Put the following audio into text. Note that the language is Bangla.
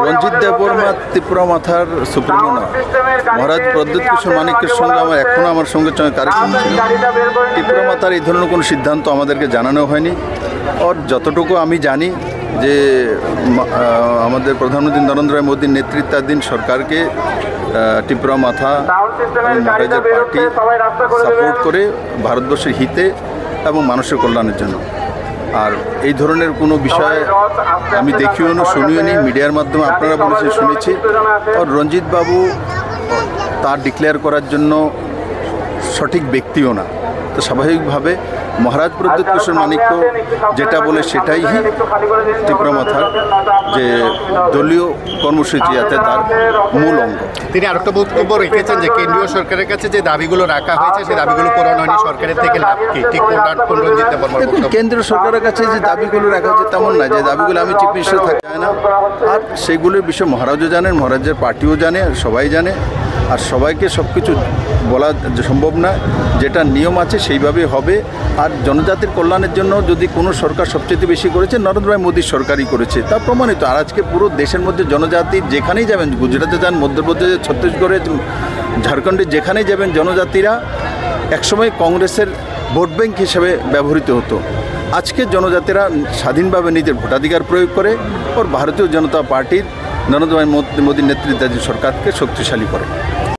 রঞ্জিত দেববর্মা ত্রিপুরা মাথার সুপ্রিমো না, মহারাজ প্রদ্যুৎ কিশোর মানিক্যের সঙ্গে এখনও আমার সঙ্গে কারেকশন ছিল। ত্রিপুরা মাথার এই ধরনের কোনো সিদ্ধান্ত আমাদেরকে জানানো হয়নি। আর যতটুকু আমি জানি যে আমাদের প্রধানমন্ত্রী নরেন্দ্র মোদীর নেতৃত্বাধীন সরকারকে ত্রিপুরা মাথা মহারাজের পার্টি সাপোর্ট করে ভারতবর্ষের হিতে এবং মানুষের কল্যাণের জন্য। আর এই ধরনের কোনো বিষয় আমি দেখিও না, শুনিও নি। মিডিয়ার মাধ্যমে আপনারা বলেছেন, শুনেছি। আর রঞ্জিত বাবু তার ডিক্লেয়ার করার জন্য সঠিক ব্যক্তিও না। তো স্বাভাবিকভাবে মহারাজ প্রদ্যুৎ কিশোর মানিক্য যেটা বলে সেটাই ত্রিপুরা মাথার যে দলীয় কর্মসূচি আছে তার মূল অঙ্গ। তিনি আরেকটা বক্তব্য রেখেছেন যে কেন্দ্রীয় সরকারের কাছে যে দাবিগুলো রাখা হয়েছে সেই দাবিগুলো পূরণ হয়নি, সরকারের থেকে লাভ কি? ঠিক রঞ্জিত দেববর্মা দেখুন, কেন্দ্রীয় সরকারের কাছে যে দাবিগুলো রাখা হচ্ছে তেমন না যে দাবিগুলো আমি চিফ মিনিস্টার থাকা যায় না। আর সেগুলোর বিষয়ে মহারাজও জানেন, মহারাজের পার্টিও জানে, আর সবাই জানে। আর সবাইকে সব কিছু বলা সম্ভব না, যেটা নিয়ম আছে সেইভাবেই হবে। আর জনজাতির কল্যাণের জন্য যদি কোনো সরকার সবচেয়ে বেশি করেছে, নরেন্দ্র ভাই মোদীর সরকারই করেছে, তা প্রমাণিত। আর আজকে পুরো দেশের মধ্যে জনজাতি যেখানেই যাবেন, গুজরাটে যান, মধ্যপ্রদেশে, ছত্তিশগড়ে, ঝাড়খণ্ডে যেখানেই যাবেন, জনজাতিরা একসময় কংগ্রেসের ভোট ব্যাংক হিসেবে ব্যবহৃত হতো। আজকে জনজাতিরা স্বাধীনভাবে নিজের ভোটাধিকার প্রয়োগ করে ওর ভারতীয় জনতা পার্টির নরেন্দ্র ভাই মোদীর নেতৃত্বাধীন সরকারকে শক্তিশালী করে।